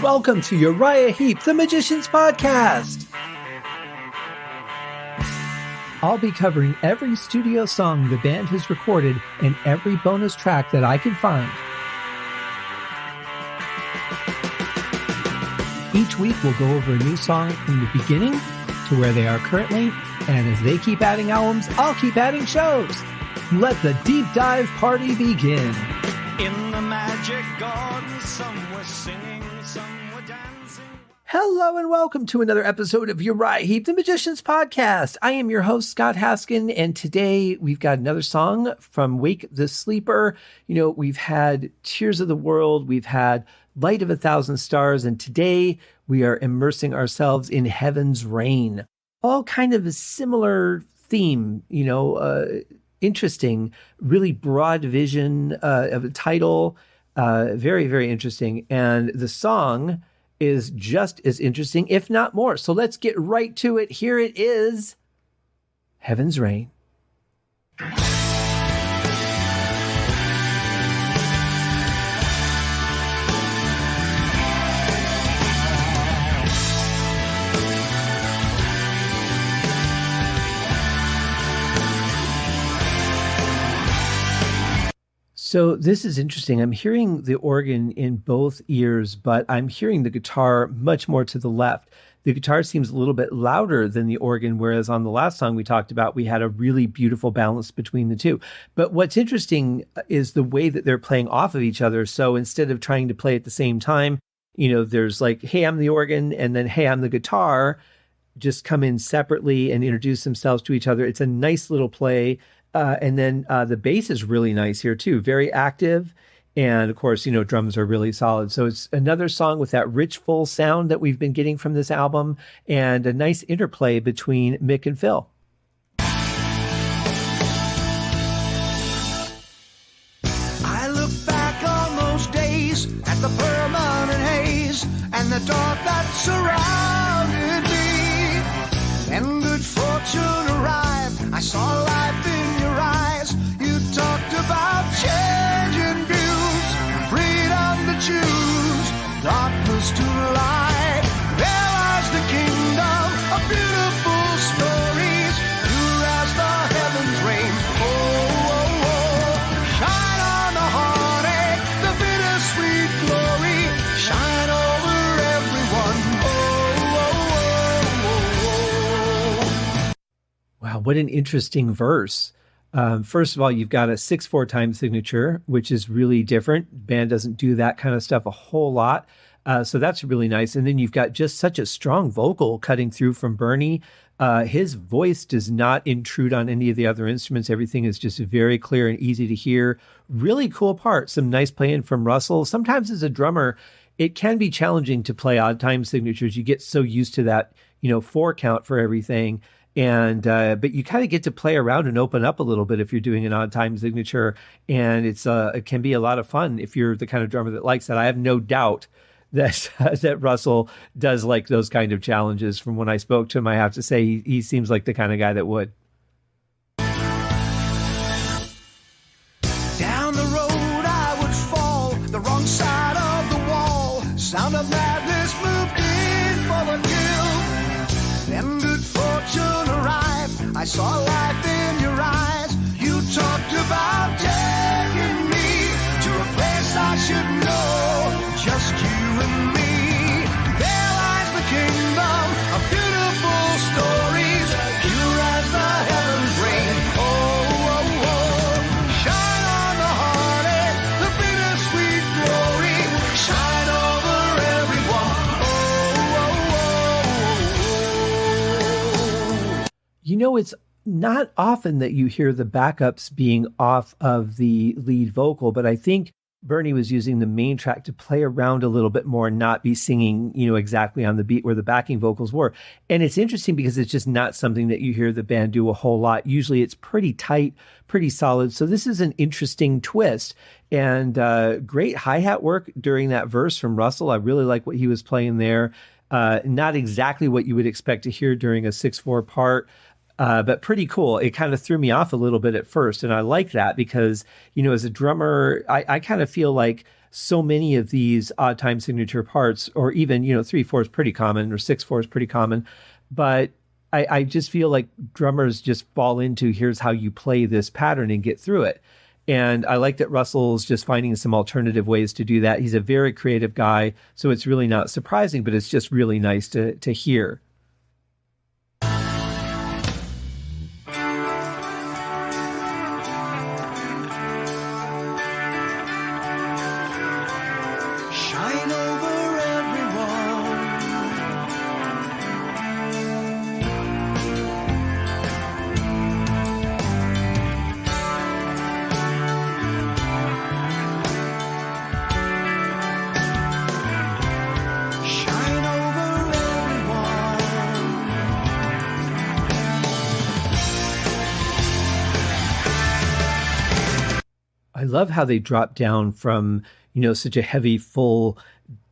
Welcome to Uriah Heep, the Magician's Podcast. I'll be covering every studio song the band has recorded and every bonus track that I can find. Each week we'll go over a new song from the beginning to where they are currently, and as they keep adding albums, I'll keep adding shows. Let the deep dive party begin. In the magic garden, some were singing, some were dancing. Hello and welcome to another episode of Uriah Heep, the Magician's Podcast. I am your host, Scott Haskin, and today we've got another song from Wake the Sleeper. You know, we've had Tears of the World, we've had Light of a Thousand Stars, and today we are immersing ourselves in Heaven's Rain. All kind of a similar theme, interesting, really broad vision of a title, very, very interesting. And the song is just as interesting, if not more. So let's get right to it. Here it is, Heaven's Rain. So this is interesting. I'm hearing the organ in both ears, but I'm hearing the guitar much more to the left. The guitar seems a little bit louder than the organ, whereas on the last song we talked about, we had a really beautiful balance between the two. But what's interesting is the way that they're playing off of each other. So instead of trying to play at the same time, there's like, hey, I'm the organ, and then, hey, I'm the guitar, just come in separately and introduce themselves to each other. It's a nice little play. And then the bass is really nice here too, very active. And of course, drums are really solid. So it's another song with that rich, full sound that we've been getting from this album and a nice interplay between Mick and Phil. I look back on those days at the permanent haze and the dark that surrounded me. When good fortune arrived, I saw life in your eyes. You talked about changing views, freedom to choose, darkness to light. There lies the kingdom of beautiful stories, pure as the heavens rain. Oh, oh, oh. Shine on the heartache, the bittersweet glory, shine over everyone. Oh, oh, oh, oh, oh. Wow, what an interesting verse. First of all, you've got a 6/4 time signature, which is really different. Band doesn't do that kind of stuff a whole lot. So that's really nice. And then you've got just such a strong vocal cutting through from Bernie. His voice does not intrude on any of the other instruments. Everything is just very clear and easy to hear. Really cool part. Some nice playing from Russell. Sometimes as a drummer, it can be challenging to play odd time signatures. You get so used to that, 4 count for everything. And, but you kind of get to play around and open up a little bit if you're doing an odd time signature. And it can be a lot of fun if you're the kind of drummer that likes that. I have no doubt that, that Russell does like those kind of challenges. From when I spoke to him, I have to say he seems like the kind of guy that would. Down the road I would fall, the wrong side of the wall. Sound of madness moved in for the kill. Then good fortune arrived, I saw life in your eyes. You talked about taking me to a place I should know, just you and me. There lies the kingdom of beautiful stories, pure as the heavens rain. Oh, oh, oh. Shine on the heartache, the bittersweet glory, shine over everyone. It's not often that you hear the backups being off of the lead vocal, but I think Bernie was using the main track to play around a little bit more and not be singing, exactly on the beat where the backing vocals were. And it's interesting because it's just not something that you hear the band do a whole lot. Usually it's pretty tight, pretty solid. So this is an interesting twist and great hi-hat work during that verse from Russell. I really like what he was playing there. Not exactly what you would expect to hear during a 6/4 part. but pretty cool. It kind of threw me off a little bit at first, and I like that because, as a drummer, I kind of feel like so many of these odd time signature parts, or even 3/4 is pretty common, or 6/4 is pretty common, but I just feel like drummers just fall into here's how you play this pattern and get through it. And I like that Russell's just finding some alternative ways to do that. He's a very creative guy, so it's really not surprising, but it's just really nice to hear. Shine over everyone. Shine over everyone. I love how they drop down from, such a heavy, full,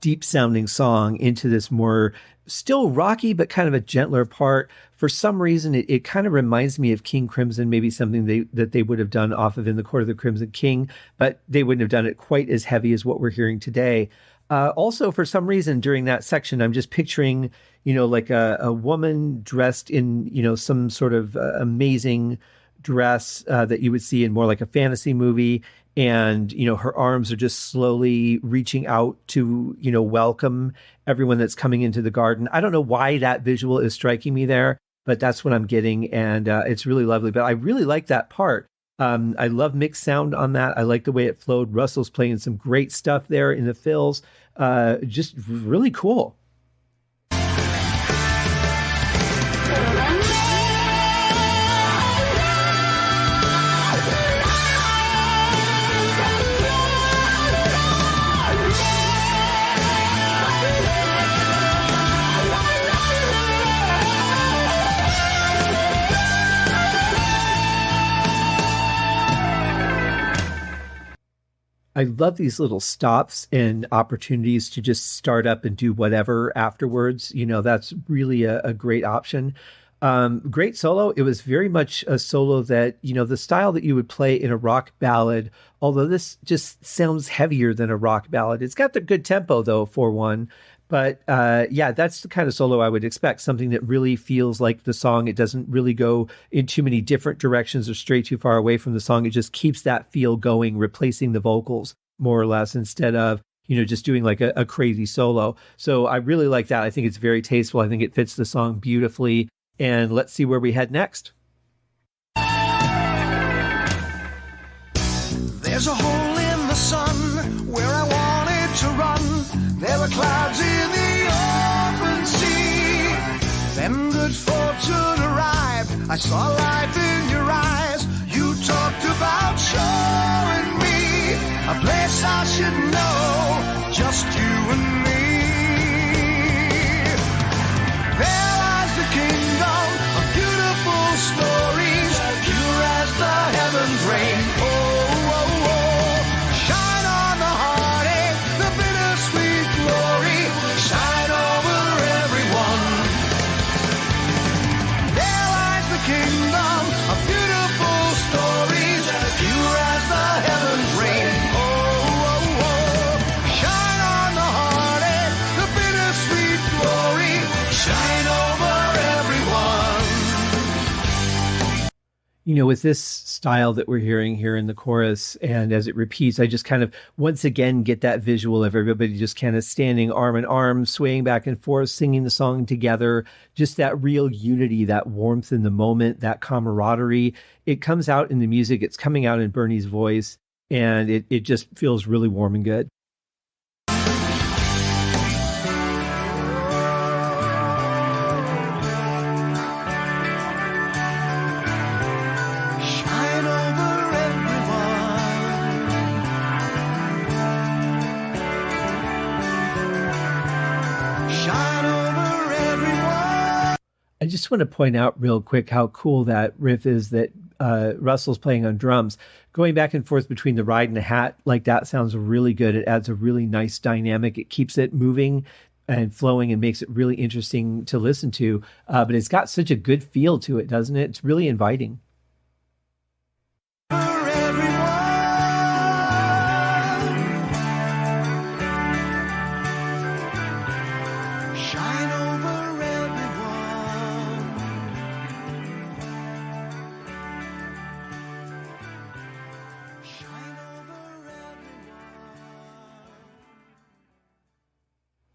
deep sounding song into this more still rocky, but kind of a gentler part. For some reason, it kind of reminds me of King Crimson, maybe something that they would have done off of In the Court of the Crimson King, but they wouldn't have done it quite as heavy as what we're hearing today. Also, for some reason, during that section, I'm just picturing, like a woman dressed in, some sort of amazing dress that you would see in more like a fantasy movie. And, her arms are just slowly reaching out to, welcome everyone that's coming into the garden. I don't know why that visual is striking me there, but that's what I'm getting. And it's really lovely. But I really like that part. I love Mick's sound on that. I like the way it flowed. Russell's playing some great stuff there in the fills. Just really cool. I love these little stops and opportunities to just start up and do whatever afterwards. That's really a great option. Great solo. It was very much a solo that, the style that you would play in a rock ballad, although this just sounds heavier than a rock ballad. It's got the good tempo, though, for one. But yeah, that's the kind of solo I would expect, something that really feels like the song. It doesn't really go in too many different directions or stray too far away from the song. It just keeps that feel going, replacing the vocals more or less, instead of, just doing like a crazy solo. So I really like that. I think it's very tasteful. I think it fits the song beautifully. And let's see where we head next. There's a hole in the sun where I wanted to run. There were clouds in the open sea. Then good fortune arrived. I saw life in your eyes. You talked about showing me a place I should know, just you and me. There lies the kingdom of beautiful stories, pure as the heavens rain. Oh, oh, oh. Shine on the heartache, the bittersweet glory. Shine over everyone. There lies the kingdom of beautiful stories, pure as the heavens rain. Oh, oh, oh. Shine on the heartache, the bittersweet glory. Shine over everyone. With this style that we're hearing here in the chorus, and as it repeats, I just kind of once again get that visual of everybody just kind of standing arm in arm, swaying back and forth, singing the song together. Just that real unity, that warmth in the moment, that camaraderie. It comes out in the music. It's coming out in Bernie's voice, and it just feels really warm and good. Shine over everyone. Shine over everyone. I just want to point out real quick how cool that riff is that Russell's playing on drums. Going back and forth between the ride and the hat, like that sounds really good. It adds a really nice dynamic. It keeps it moving and flowing and makes it really interesting to listen to. But it's got such a good feel to it, doesn't it? It's really inviting.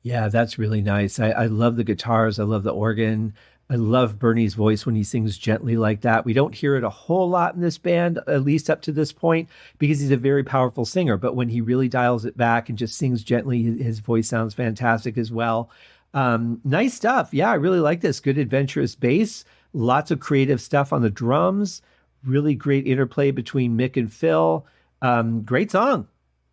Yeah, that's really nice. I love the guitars. I love the organ. I love Bernie's voice when he sings gently like that. We don't hear it a whole lot in this band, at least up to this point, because he's a very powerful singer. But when he really dials it back and just sings gently, his voice sounds fantastic as well. Nice stuff. Yeah, I really like this. Good adventurous bass. Lots of creative stuff on the drums. Really great interplay between Mick and Phil. Great song.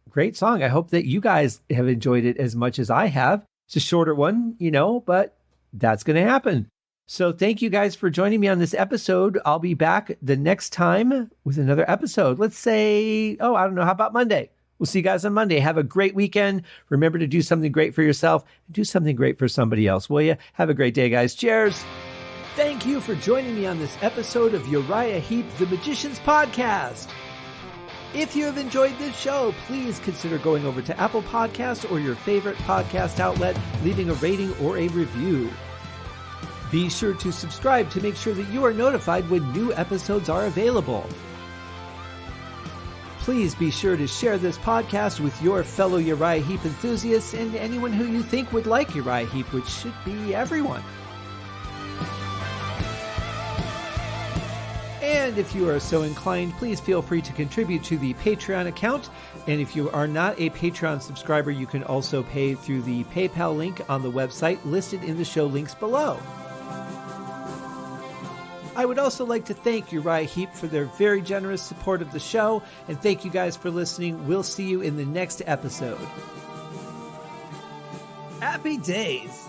Great song. I hope that you guys have enjoyed it as much as I have. It's a shorter one, but that's going to happen. So thank you guys for joining me on this episode. I'll be back the next time with another episode. Let's say, I don't know. How about Monday? We'll see you guys on Monday. Have a great weekend. Remember to do something great for yourself and do something great for somebody else, will you? Have a great day, guys. Cheers. Thank you for joining me on this episode of Uriah Heep, the Magician's Podcast. If you have enjoyed this show, please consider going over to Apple Podcasts or your favorite podcast outlet, leaving a rating or a review. Be sure to subscribe to make sure that you are notified when new episodes are available. Please be sure to share this podcast with your fellow Uriah Heep enthusiasts and anyone who you think would like Uriah Heep, which should be everyone. And if you are so inclined, please feel free to contribute to the Patreon account. And if you are not a Patreon subscriber, you can also pay through the PayPal link on the website listed in the show links below. I would also like to thank Uriah Heep for their very generous support of the show. And thank you guys for listening. We'll see you in the next episode. Happy days!